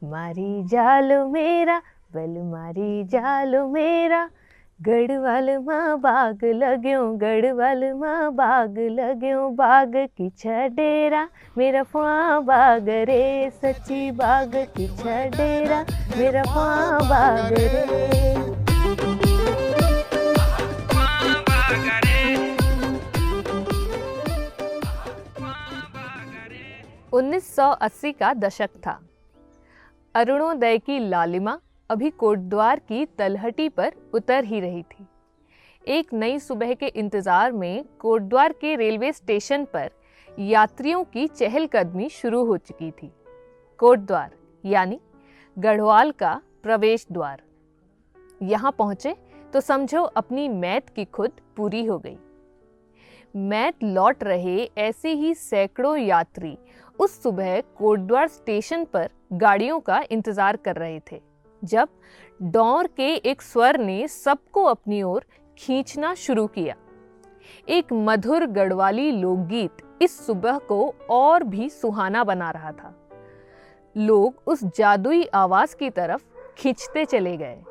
मारी जालो मेरा बल मारी जालो मेरा, गढ़वाल मां बाग लग्यो, गढ़वाल मां बाग लग्यो, बाग की छडेरा मेरा फुआ बाग रे, सच्ची बाग की छडेरा मेरा फुआ बाग रे। 1980 का दशक था। अरुणोदय की लालिमा अभी कोटद्वार की तलहटी पर उतर ही रही थी। एक नई सुबह के इंतजार में कोटद्वार के रेलवे स्टेशन पर यात्रियों की चहलकदमी शुरू हो चुकी थी। कोटद्वार यानी गढ़वाल का प्रवेश द्वार। यहाँ पहुंचे तो समझो अपनी मैत की खुद पूरी हो गई। मैत लौट रहे ऐसे ही सैकड़ों यात्री उस सुबह कोटद्वार स्टेशन पर गाड़ियों का इंतजार कर रहे थे, जब डौर के एक स्वर ने सबको अपनी ओर खींचना शुरू किया। एक मधुर गढ़वाली लोकगीत इस सुबह को और भी सुहाना बना रहा था। लोग उस जादुई आवाज की तरफ खींचते चले गए।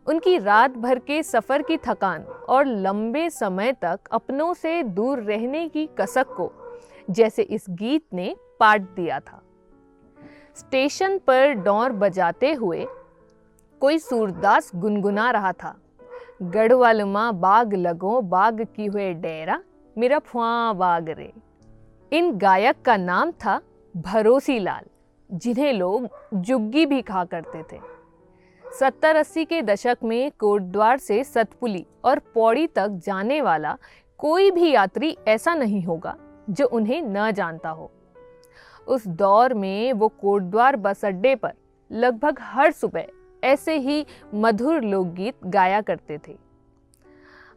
उनकी रात भर के सफर की थकान और लंबे समय तक अपनों से दूर रहने की कसक को जैसे इस गीत ने पाट दिया था। स्टेशन पर डौर बजाते हुए कोई सूरदास गुनगुना रहा था, गढ़वाल मां बाग लगो, बाग की हुए डेरा मेरा फुआ बाग रे। इन गायक का नाम था भरोसी लाल, जिन्हें लोग जुग्गी भी कहा करते थे। 70-80 के दशक में कोटद्वार से सतपुली और पौड़ी तक जाने वाला कोई भी यात्री ऐसा नहीं होगा जो उन्हें न जानता हो। उस दौर में वो कोटद्वार बस अड्डे पर लगभग हर सुबह ऐसे ही मधुर लोकगीत गाया करते थे।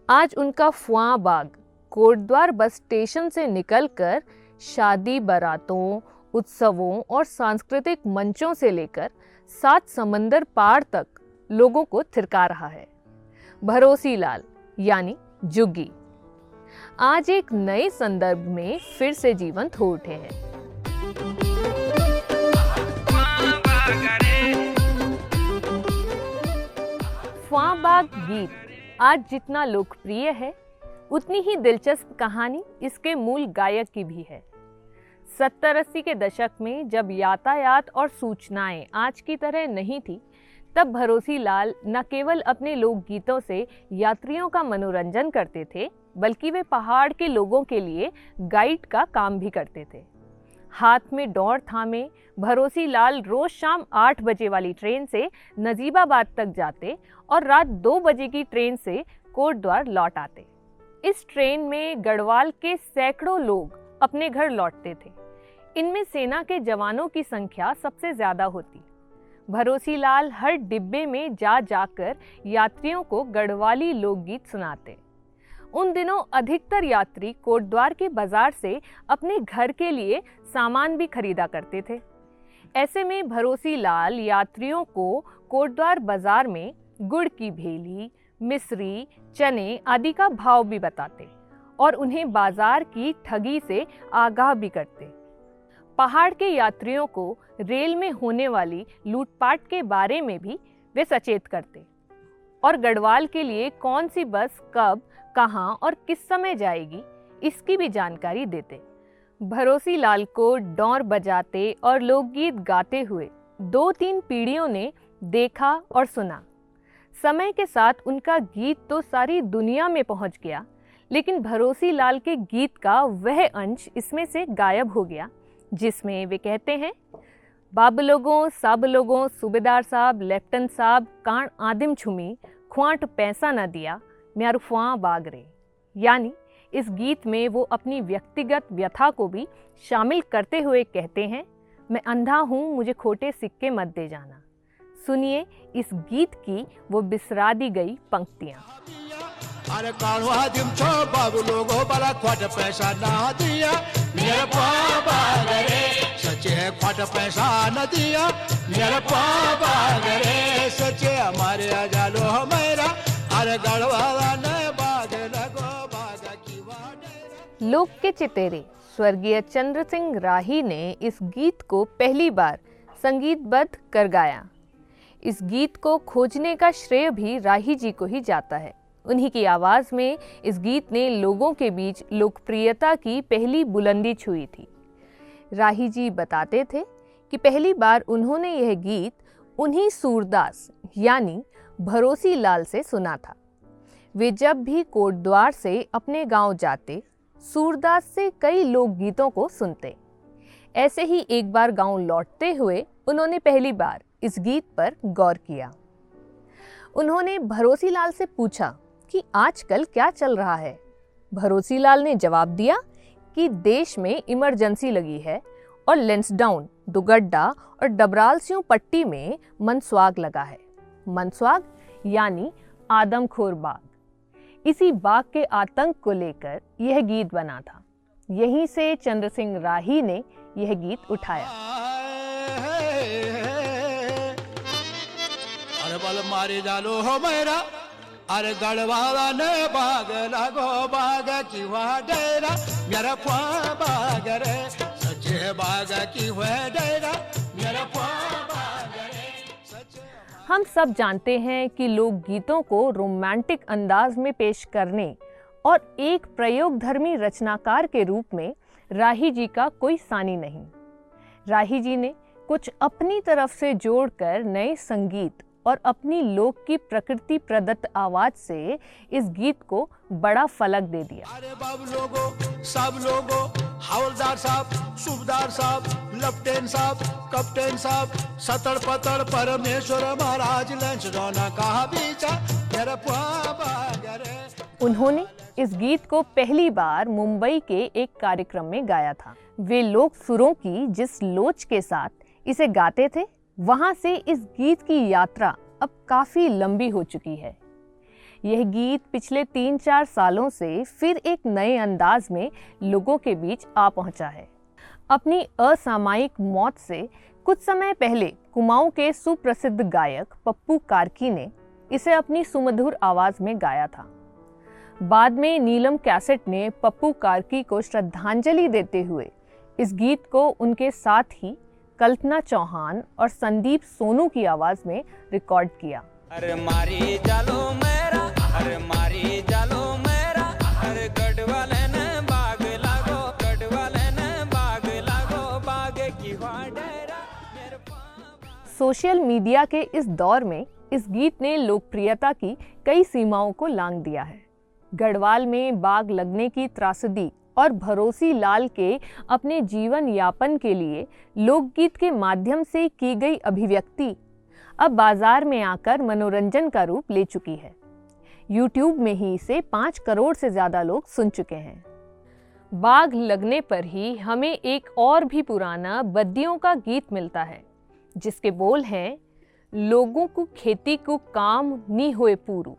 आज उनका फुआ बाग कोटद्वार बस स्टेशन से निकलकर शादी बारातों, उत्सवों और सांस्कृतिक मंचों से लेकर 7 समंदर पार तक लोगों को थिरका रहा है। भरोसी लाल यानी जुग्गी आज एक नए संदर्भ में फिर से जीवंत हो उठे हैं। फुआ बाग गीत आज जितना लोकप्रिय है, उतनी ही दिलचस्प कहानी इसके मूल गायक की भी है। 70-80 के दशक में जब यातायात और सूचनाएं आज की तरह नहीं थी, तब भरोसी लाल न केवल अपने लोकगीतों से यात्रियों का मनोरंजन करते थे, बल्कि वे पहाड़ के लोगों के लिए गाइड का काम भी करते थे। हाथ में डौर थामे भरोसी लाल रोज शाम 8 बजे वाली ट्रेन से नजीबाबाद तक जाते और रात 2 बजे की ट्रेन से कोटद्वार लौट आते। इस ट्रेन में गढ़वाल के सैकड़ों लोग अपने घर लौटते थे। इनमें सेना के जवानों की संख्या सबसे ज्यादा होती। भरोसी लाल हर डिब्बे में जा जाकर यात्रियों को गढ़वाली लोकगीत सुनाते। उन दिनों अधिकतर यात्री कोटद्वार के बाजार से अपने घर के लिए सामान भी खरीदा करते थे। ऐसे में भरोसी लाल यात्रियों को कोटद्वार बाजार में गुड़ की भेली, मिश्री, चने आदि का भाव भी बताते और उन्हें बाजार की ठगी से आगाह भी करते। पहाड़ के यात्रियों को रेल में होने वाली लूटपाट के बारे में भी वे सचेत करते और गढ़वाल के लिए कौन सी बस कब, कहाँ और किस समय जाएगी, इसकी भी जानकारी देते। भरोसी लाल को डौर बजाते और लोकगीत गाते हुए 2-3 पीढ़ियों ने देखा और सुना। समय के साथ उनका गीत तो सारी दुनिया में पहुंच गया, लेकिन भरोसी लाल के गीत का वह अंश इसमें से गायब हो गया जिसमें वे कहते हैं, बाब लोगों, सब लोगों, सूबेदार साहब, लेफ्टिनेंट साहब, कान आदिम छुमी, ख्वांट पैसा न दिया, म्यारू फुआ बाग रे। यानी इस गीत में वो अपनी व्यक्तिगत व्यथा को भी शामिल करते हुए कहते हैं, मैं अंधा हूँ, मुझे खोटे सिक्के मत दे जाना। सुनिए इस गीत की वो बिसरा दी गई पंक्तियाँ। अरे कालवा दिम छो बाबू लोगो बड़ा ख्वाट पैसा ना दिया, मेरे पापा गरे सच्चे ख्वाट पैसा न दिया, मेरे पापा गरे सच्चे हमारे आजालो हमारा, अरे गढ़वाला ने बाग लगो बाग की वाडेरा। लोक के चितेरे स्वर्गीय चंद्र सिंह राही ने इस गीत को पहली बार संगीतबद्ध कर गाया। इस गीत को खोजने का श्रेय भी राही जी को ही जाता है। उन्हीं की आवाज़ में इस गीत ने लोगों के बीच लोकप्रियता की पहली बुलंदी छुई थी। राही जी बताते थे कि पहली बार उन्होंने यह गीत उन्हीं सूरदास यानी भरोसी लाल से सुना था। वे जब भी कोटद्वार से अपने गांव जाते, सूरदास से कई लोकगीतों को सुनते। ऐसे ही एक बार गांव लौटते हुए उन्होंने पहली बार इस गीत पर गौर किया। उन्होंने भरोसी लाल से पूछा कि आजकल क्या चल रहा है। भरोसी लाल ने जवाब दिया कि देश में इमरजेंसी लगी है और लेंसडाउन, दुगड्डा और डबराल-स्यूं पट्टी में मनस्वाग लगा है। मनस्वाग यानी आदमखोर बाघ। इसी बाघ के आतंक को लेकर यह गीत बना था। यहीं से चंद्र सिंह राही ने यह गीत उठाया। अरे बल मारे डालो हो मेरा, अरे गढ़वाला ने बाग लगो बाग की वह डेरा, मेरा पुआ बाग रे, सच्चे बाग की वह डेरा, मेरा पुआ बाग रे। हम सब जानते हैं कि लोकगीतों को रोमांटिक अंदाज में पेश करने और एक प्रयोगधर्मी रचनाकार के रूप में राही जी का कोई सानी नहीं। राही जी ने कुछ अपनी तरफ से जोड़कर नए संगीत और अपनी लोक की प्रकृति प्रदत्त आवाज से इस गीत को बड़ा फलक दे दिया। अरे बाबू लोगो, सब लोगो, हवलदार साहब, सूबेदार साहब, लेफ्टिनेंट साहब, कप्तान साहब, सतर पतर परमेश्वर महाराज लंचडौना कहा बीचा, मेरा पुआ बाग रे। उन्होंने इस गीत को पहली बार मुंबई के एक कार्यक्रम में गाया था। वे लोक सुरों की जिस लोच के साथ इसे गाते थे, वहां से इस गीत की यात्रा अब काफी लंबी हो चुकी है। यह गीत पिछले 3-4 सालों से फिर एक नए अंदाज में लोगों के बीच आ पहुंचा है। अपनी असामयिक मौत से कुछ समय पहले कुमाऊं के सुप्रसिद्ध गायक पप्पू कार्की ने इसे अपनी सुमधुर आवाज में गाया था। बाद में नीलम कैसेट ने पप्पू कार्की को श्रद्धांजलि देते हुए इस गीत को उनके साथ ही कल्पना चौहान और संदीप सोनू की आवाज में रिकॉर्ड किया। अरे मारी जालो मेरा, अरे मारी जालो मेरा, अरे गढ़वाले ने बाग लागो, गढ़वाले ने बाग लागो, बाग की वाडेरा मेरे पापा। सोशल मीडिया के इस दौर में इस गीत ने लोकप्रियता की कई सीमाओं को लांघ दिया है। गढ़वाल में बाग लगने की त्रासदी और भरोसी लाल के अपने जीवन यापन के लिए लोकगीत के माध्यम से की गई अभिव्यक्ति अब बाजार में आकर मनोरंजन का रूप ले चुकी है। YouTube में ही इसे 5 करोड़ से ज्यादा लोग सुन चुके हैं। बाग लगने पर ही हमें एक और भी पुराना बद्दियों का गीत मिलता है, जिसके बोल हैं, लोगों को खेती को काम नी हुए पूरू,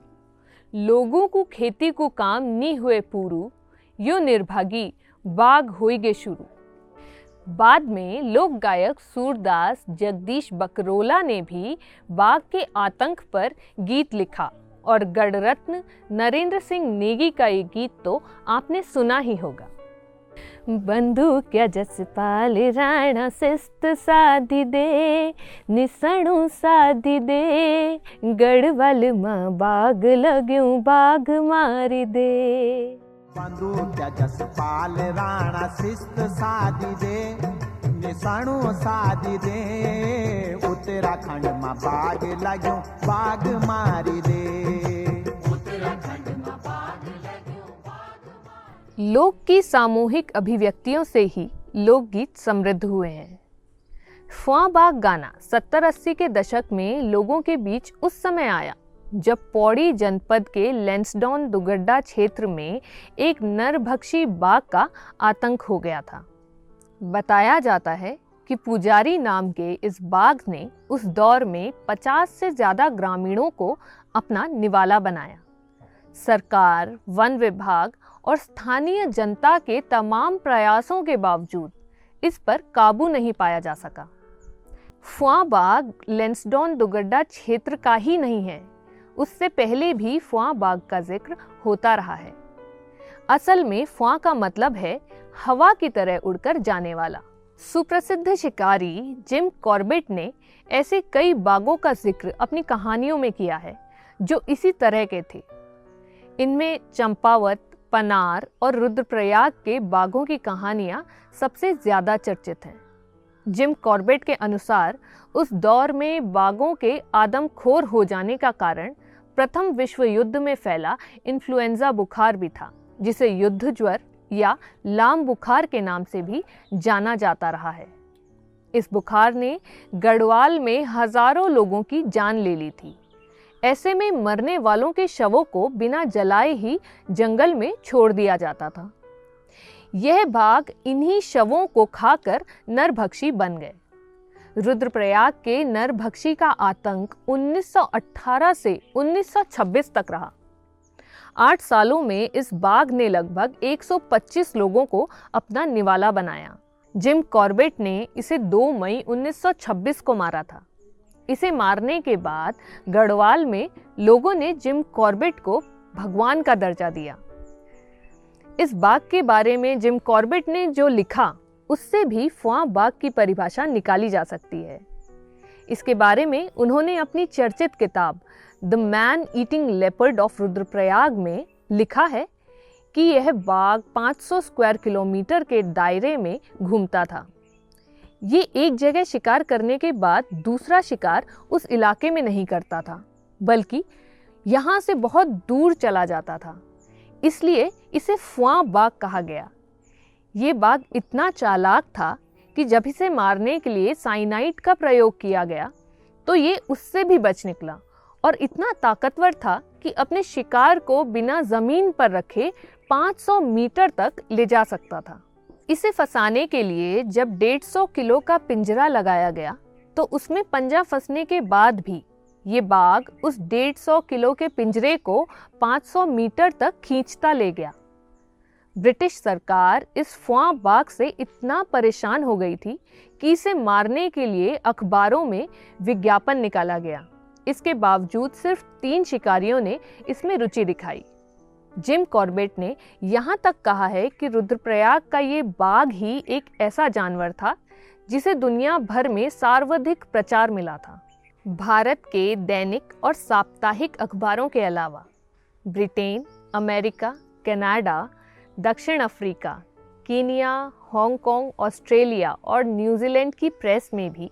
लोगों को खेती को काम नी हुए पूरू, यो निर्भागी बाग होइगे शुरू। बाद में लोक गायक सूरदास जगदीश बकरोला ने भी बाघ के आतंक पर गीत लिखा और गढ़रत्न नरेंद्र सिंह नेगी का ये गीत तो आपने सुना ही होगा। बंधु क्या जसपाल राणा शिस्त साधी दे, निसणु साधी दे, गढ़वाल मां बाग लग्यूं बाघ मारी दे। बंधु क्या जसपाल राणा शिस्त साधी दे, निसणु साधी दे, उत्तराखंड में बाग लग्यूं बाघ मारी दे। लोक की सामूहिक अभिव्यक्तियों से ही लोकगीत समृद्ध हुए हैं। फुआ बाग गाना 70-80 के दशक में लोगों के बीच उस समय आया जब पौड़ी जनपद के लेंसडाउन दुगड्डा क्षेत्र में एक नरभक्षी बाघ का आतंक हो गया था। बताया जाता है कि पुजारी नाम के इस बाघ ने उस दौर में 50 से ज़्यादा ग्रामीणों को अपना निवाला बनाया। सरकार, वन विभाग और स्थानीय जनता के तमाम प्रयासों के बावजूद इस पर काबू नहीं पाया जा सका। फुआ बाघ लेंसडाउन दुगड्डा क्षेत्र का ही नहीं है, उससे पहले भी फुआ बाघ का जिक्र होता रहा है। असल में फुआ का मतलब है हवा की तरह उड़कर जाने वाला, सुप्रसिद्ध शिकारी जिम कॉर्बेट ने ऐसे कई बागों का जिक्र अपनी कहानियों में किया है जो इसी तरह के थे। इनमें चंपावत, पनार और रुद्रप्रयाग के बागों की कहानियां सबसे ज्यादा चर्चित हैं। जिम कॉर्बेट के अनुसार उस दौर में बागों के आदमखोर हो जाने का कारण प्रथम विश्व युद्ध में फैला इन्फ्लुएंजा बुखार भी था, जिसे युद्ध ज्वर या लाम बुखार के नाम से भी जाना जाता रहा है। इस बुखार ने गढ़वाल में हजारों लोगों की जान ले ली थी। ऐसे में मरने वालों के शवों को बिना जलाए ही जंगल में छोड़ दिया जाता था। यह बाघ इन्हीं शवों को खाकर नरभक्षी बन गए। रुद्रप्रयाग के नरभक्षी का आतंक 1918 से 1926 तक रहा। 8 सालों में इस बाघ ने लगभग 125 लोगों को अपना निवाला बनाया। जिम कॉर्बेट ने इसे 2 मई 1926 को मारा था। इसे मारने के बाद गढ़वाल में लोगों ने जिम कॉर्बेट को भगवान का दर्जा दिया। इस बाघ के बारे में जिम कॉर्बेट ने जो लिखा उससे भी फ़्वां बाघ की परिभाषा निकाली जा सकती है। इसके बारे में उन्होंने अपनी चर्चित किताब the man eating leopard of Rudraprayag में लिखा है कि यह बाघ 500 स्क्वायर किलोमीटर के दायरे में घूमता था। ये एक जगह शिकार करने के बाद दूसरा शिकार उस इलाके में नहीं करता था, बल्कि यहाँ से बहुत दूर चला जाता था। इसलिए इसे फ़्वां बाघ कहा गया। ये बाघ इतना चालाक था कि जब इसे मारने के लिए साइनाइड का प्रयोग किया गया तो ये उससे भी बच निकला और इतना ताकतवर था कि अपने शिकार को बिना जमीन पर रखे 500 मीटर तक ले जा सकता था। इसे फंसाने के लिए जब 150 किलो का पिंजरा लगाया गया तो उसमें पंजा फंसने के बाद भी ये बाघ उस 150 किलो के पिंजरे को 500 मीटर तक खींचता ले गया। ब्रिटिश सरकार इस फ़्वां बाघ से इतना परेशान हो गई थी कि इसे मारने के लिए अखबारों में विज्ञापन निकाला गया। इसके बावजूद सिर्फ 3 शिकारियों ने इसमें रुचि दिखाई। जिम कॉर्बेट ने यहाँ तक कहा है कि रुद्रप्रयाग का ये बाघ ही एक ऐसा जानवर था जिसे दुनिया भर में सर्वाधिक प्रचार मिला था। भारत के दैनिक और साप्ताहिक अखबारों के अलावा ब्रिटेन, अमेरिका, कनाडा, दक्षिण अफ्रीका, कीनिया, हांगकांग, ऑस्ट्रेलिया और न्यूजीलैंड की प्रेस में भी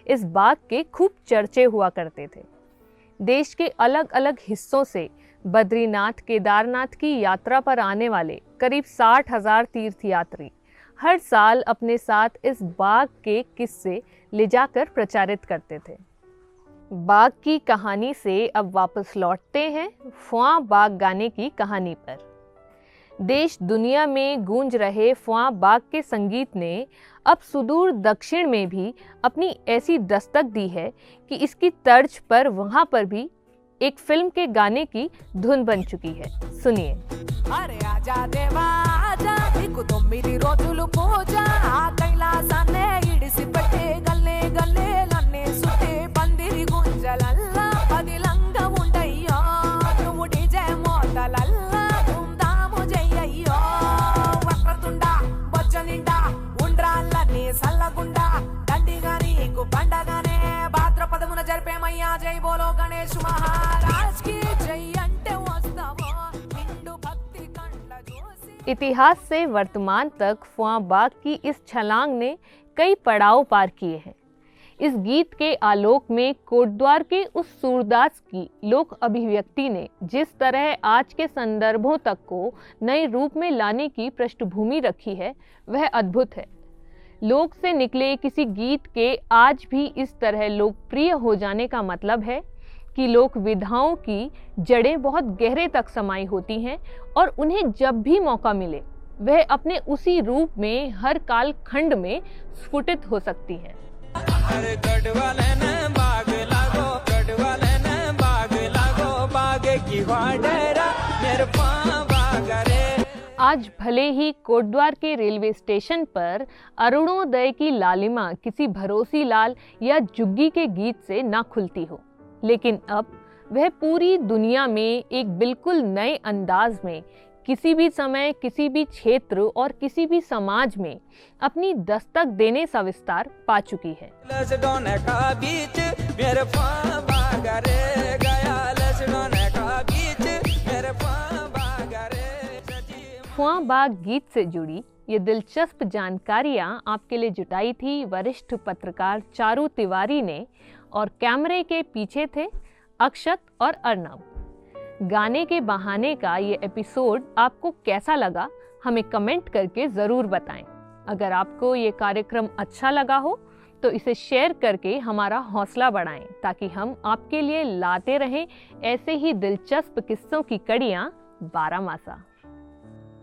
इस बाघ के खूब चर्चे हुआ करते थे। देश के अलग अलग हिस्सों से बद्रीनाथ, केदारनाथ की यात्रा पर आने वाले करीब 60,000 तीर्थयात्री हर साल अपने साथ इस बाघ के किस्से ले जाकर प्रचारित करते थे। बाघ की कहानी से अब वापस लौटते हैं फ़्वां बाघ गाने की कहानी पर। देश दुनिया में गूंज रहे फ़्वां बाघ के संगीत ने अब सुदूर दक्षिण में भी अपनी ऐसी दस्तक दी है कि इसकी तर्ज पर वहाँ पर भी एक फिल्म के गाने की धुन बन चुकी है। सुनिए। अरे आजा देवा आजा, నీకు 9 రోజులు పూజ, ఆ కైలాసాన్నే ఇడిసి పెట్టే గల్లే గల్లే నన్నే సుట్టే పందిరి గుంజలల్లా పదిలంగా ఉండయ్యో, నువ్వు డీజే మోతలల్లా ధూమ్ధాము చెయ్యయ్యో, వక్రతుండా బొజ్జ నిండా ఉండ్రాళ్ళన్నీ సల్లగుండా దండిగా నీకు పండగానే భాద్రపదమున జరిపేమయ్యా, జై బోలో గణేష్ మహారాజ్ की जय అంటే వస్తావో నిండు భక్తి కండ్ల చూసి। इतिहास से वर्तमान तक फ़्वां बाघ की इस छलांग ने कई पड़ाव पार किए हैं। इस गीत के आलोक में कोटद्वार के उस सूरदास की लोक अभिव्यक्ति ने जिस तरह आज के संदर्भों तक को नए रूप में लाने की पृष्ठभूमि रखी है वह अद्भुत है। लोक से निकले किसी गीत के आज भी इस तरह लोकप्रिय हो जाने का मतलब है कि लोक विधाओं की जड़ें बहुत गहरे तक समाई होती हैं और उन्हें जब भी मौका मिले वह अपने उसी रूप में हर काल खंड में स्फुटित हो सकती हैं। अरे गढ़वाले ने बाग लागो, गढ़वाले ने बाग लागो, बाग की वाडेरा मेरे पाँव बाग रे। आज भले ही कोटद्वार के रेलवे स्टेशन पर अरुणोदय की लालिमा किसी भरोसी लाल या जुग्गी के गीत से ना खुलती हो, लेकिन अब वह पूरी दुनिया में एक बिल्कुल नए अंदाज में किसी भी समय, किसी भी क्षेत्र और किसी भी समाज में अपनी दस्तक देने सा विस्तार पा चुकी है। लसडोने का बीच मेरे पाँव भागा रे गया, लसडोने का बीच मेरे पाँव भागा रे सजी। फुआ बाग गीत से जुड़ी ये दिलचस्प जानकारियाँ आपके लिए जुटाई थी वरिष्ठ पत्रकार चारू तिवारी ने, और कैमरे के पीछे थे अक्षत और अर्नब। गाने के बहाने का ये एपिसोड आपको कैसा लगा, हमें कमेंट करके ज़रूर बताएं। अगर आपको ये कार्यक्रम अच्छा लगा हो तो इसे शेयर करके हमारा हौसला बढ़ाएं, ताकि हम आपके लिए लाते रहें ऐसे ही दिलचस्प किस्सों की कड़ियाँ बारामासा।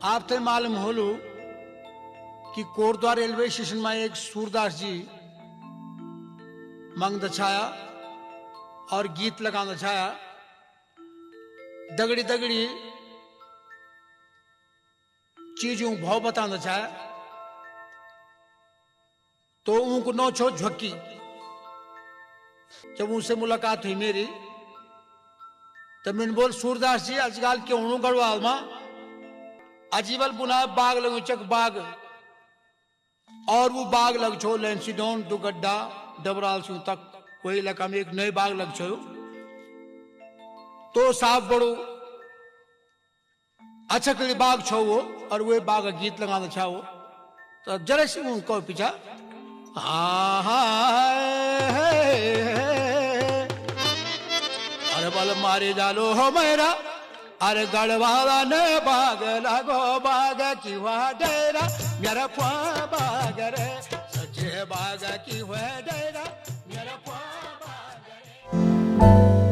आपने मालूम होलू कि कोटद्वार रेलवे स्टेशन में एक सूरदास जी मंग दछाया और गीत लगा दछाया, दगड़ी दगड़ी चीजों भाव बता दछाया। तो उनको नौ छो झक्की। जब उनसे मुलाकात हुई मेरी, तब मैंने बोल सूरदास जी आजकल क्यों हूं गढ़वाल में अजीबल बुना बाग लगो चक बाग, और वो बाग लग छो लेंसीडोन दुगड्डा डबराल सिंह तक कोई इलाका में एक नए बाग लग छो। तो साफ बड़ो अच्छा के बाग छो वो, और वो बाग गीत लगाना छाओ। तो जरा से उनको पीछा अरे बल मारे जालो हो मेरा, अरे गढ़वाला ने बाग लगो बाग की वह डेरा मेरा पुआ बाग रे, सच्चे बाग की वह डेरा मेरा पुआ बाग रे।